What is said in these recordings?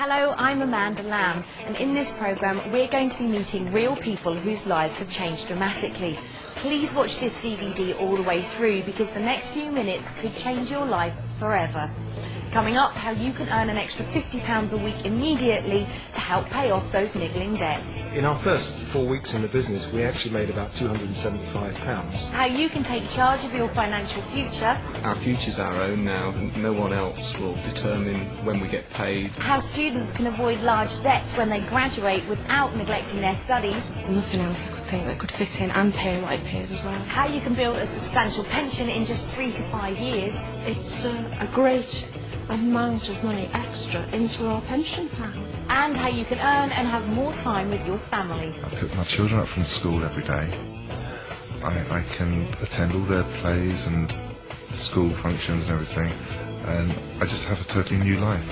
Hello, I'm Amanda Lamb, and in this programme we're going to be meeting real people whose lives have changed dramatically. Please watch this DVD all the way through because the next few minutes could change your life forever. Coming up, how you can earn an extra £50 a week immediately to help pay off those niggling debts. In our first 4 weeks in the business, we actually made about £275. How you can take charge of your financial future. Our future's our own now, and no one else will determine when we get paid. How students can avoid large debts when they graduate without neglecting their studies. Nothing else I could think that could fit in and pay what it pays as well. How you can build a substantial pension in just 3 to 5 years. It's a great amount of money extra into our pension plan. And how you can earn and have more time with your family. I pick my children up from school every day. I can attend all their plays and school functions and everything, and I just have a totally new life.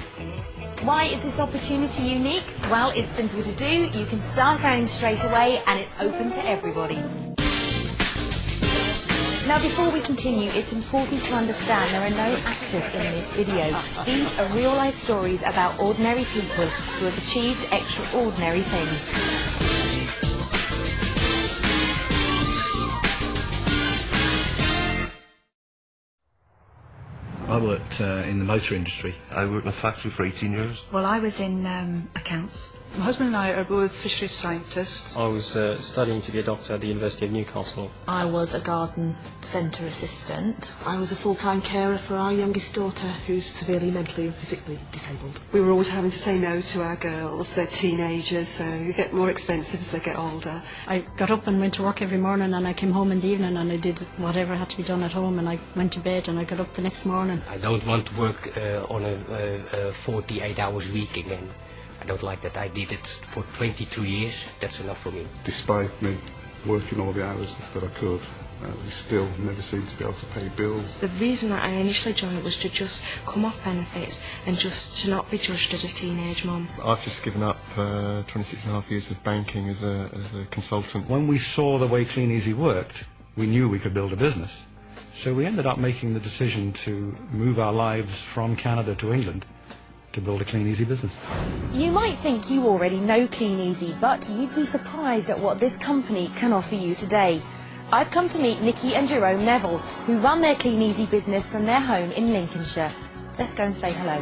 Why is this opportunity unique? Well, it's simple to do. You can start earning straight away and it's open to everybody. Now, before we continue, it's important to understand there are no actors in this video. These are real-life stories about ordinary people who have achieved extraordinary things. I worked in the motor industry. I worked in a factory for 18 years. Well, I was in accounts. My husband and I are both fisheries scientists. I was studying to be a doctor at the University of Newcastle. I was a garden centre assistant. I was a full-time carer for our youngest daughter, who's severely mentally and physically disabled. We were always having to say no to our girls. They're teenagers, so they get more expensive as they get older. I got up and went to work every morning, and I came home in the evening and I did whatever had to be done at home, and I went to bed and I got up the next morning. I don't want to work on a 48 hours a week again. I don't like that. I did it for 22 years. That's enough for me. Despite me working all the hours that I could, we still never seemed to be able to pay bills. The reason that I initially joined was to just come off benefits and just to not be judged as a teenage mum. I've just given up 26 and a half years of banking as a consultant. When we saw the way Kleeneze worked, we knew we could build a business. So we ended up making the decision to move our lives from Canada to England to build a Kleeneze business. You might think you already know Kleeneze, but you'd be surprised at what this company can offer you today. I've come to meet Nikki and Jerome Neville, who run their Kleeneze business from their home in Lincolnshire. Let's go and say hello.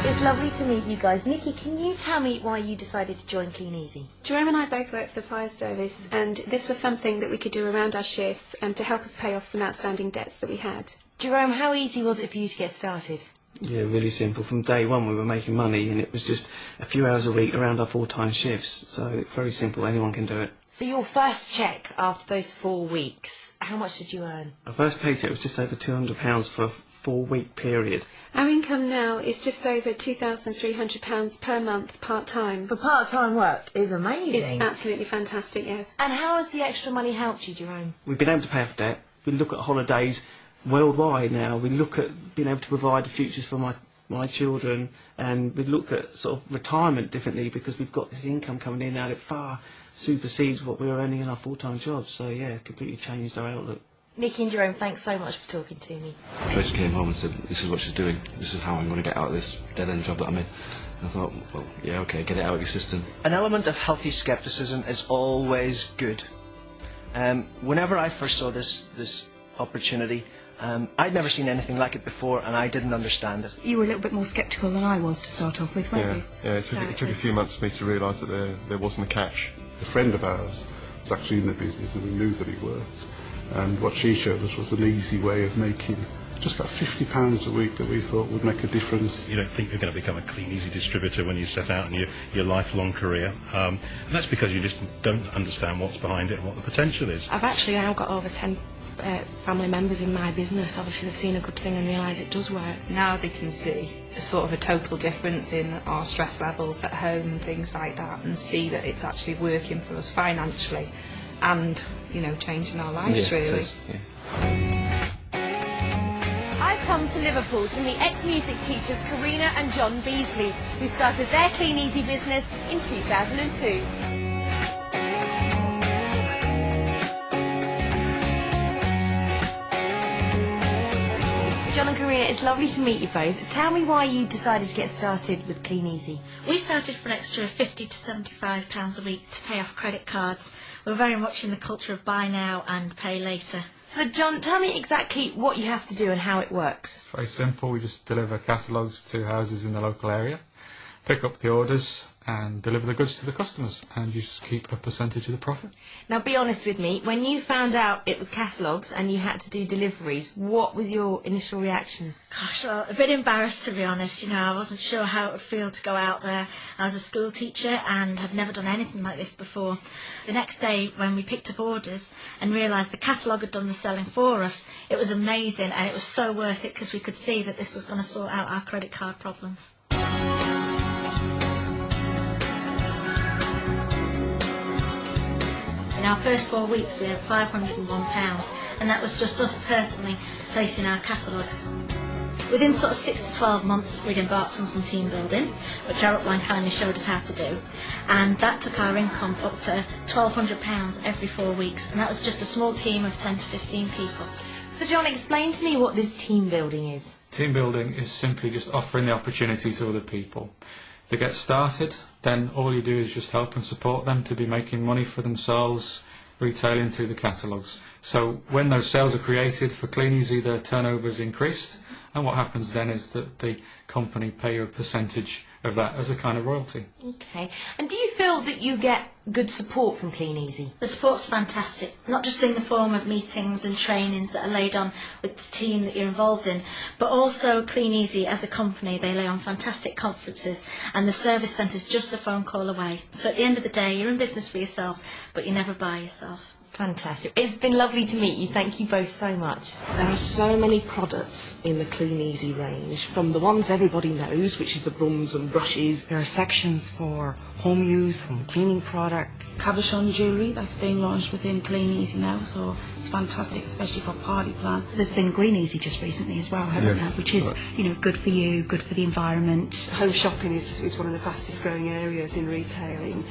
It's lovely to meet you guys. Nikki, can you tell me why you decided to join Kleeneze? Jerome and I both work for the fire service, and this was something that we could do around our shifts and to help us pay off some outstanding debts that we had. Jerome, how easy was it for you to get started? Yeah, really simple. From day one we were making money, and it was just a few hours a week around our full-time shifts, so very simple, anyone can do it. So your first cheque after those 4 weeks, how much did you earn? Our first paycheck was just over £200 for a 4-week period. Our income now is just over £2,300 per month part-time. For part-time work is amazing. It's absolutely fantastic, yes. And how has the extra money helped you, Jerome? We've been able to pay off debt. We look at holidays worldwide now. We look at being able to provide futures for my children, and we look at sort of retirement differently because we've got this income coming in now that far supersedes what we were earning in our full-time jobs. So yeah, completely changed our outlook. Nikki and Jerome, thanks so much for talking to me. Tracy came home and said, this is what she's doing. This is how I'm going to get out of this dead-end job that I'm in. And I thought, well, yeah, okay, get it out of your system. An element of healthy scepticism is always good. Whenever I first saw this opportunity, I'd never seen anything like it before, and I didn't understand it. You were a little bit more sceptical than I was to start off with, weren't you? Yeah, it took a few months for me to realise that there wasn't a catch. A friend of ours was actually in the business, and we knew that he worked. And what she showed us was an easy way of making just that £50 a week that we thought would make a difference. You don't think you're going to become a Kleeneze distributor when you set out in your lifelong career, and that's because you just don't understand what's behind it and what the potential is. I've actually now got over 10 family members in my business. Obviously they've seen a good thing and realise it does work. Now they can see a sort of a total difference in our stress levels at home and things like that, and see that it's actually working for us financially and, you know, changing our lives, really. I've come to Liverpool to meet ex-music teachers Karina and John Beasley, who started their Kleeneze business in 2002. John and Karina, it's lovely to meet you both. Tell me why you decided to get started with Kleeneze. We started for an extra £50 to £75 a week to pay off credit cards. We're very much in the culture of buy now and pay later. So John, tell me exactly what you have to do and how it works. Very simple. We just deliver catalogues to houses in the local area, pick up the orders and deliver the goods to the customers, and you just keep a percentage of the profit. Now be honest with me, when you found out it was catalogues and you had to do deliveries, what was your initial reaction? Gosh, well, a bit embarrassed to be honest. I wasn't sure how it would feel to go out there. I was a school teacher and had never done anything like this before. The next day when we picked up orders and realised the catalogue had done the selling for us, it was amazing and it was so worth it because we could see that this was going to sort out our credit card problems. In our first 4 weeks we had £501, and that was just us personally placing our catalogues. Within sort of 6 to 12 months we'd embarked on some team building, which our upline kindly showed us how to do, and that took our income up to £1,200 every 4 weeks, and that was just a small team of 10 to 15 people. So John, explain to me what this team building is. Team building is simply just offering the opportunity to other people. If they get started, then all you do is just help and support them to be making money for themselves, retailing through the catalogues. So when those sales are created for Kleeneze, their turnover is increased, and what happens then is that the company pay you a percentage of that as a kind of royalty. Okay. And do you feel that you get good support from Kleeneze? The support's fantastic, not just in the form of meetings and trainings that are laid on with the team that you're involved in, but also Kleeneze as a company, they lay on fantastic conferences, and the service centre's just a phone call away. So at the end of the day, you're in business for yourself, but you're never by yourself. Fantastic. It's been lovely to meet you. Thank you both so much. There are so many products in the Kleeneze range, from the ones everybody knows, which is the brums and brushes. There are sections for home use, home cleaning products. Cabochon jewellery that's being launched within Kleeneze now, so it's fantastic, especially for party plan. There's been Greeneasy just recently as well, hasn't there? Which is, good for you, good for the environment. Home shopping is one of the fastest growing areas in retailing.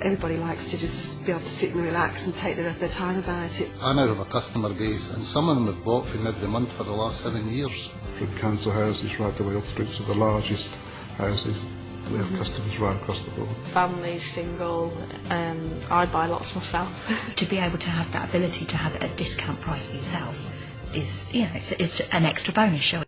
Everybody likes to just be able to sit and relax and take their time about it. I now have a customer base, and some of them have bought from every month for the last 7 years. From council houses right the way up through to the largest houses. We have customers right across the board. Family, single, I buy lots myself. To be able to have that ability to have a discount price for yourself is, it's an extra bonus, sure.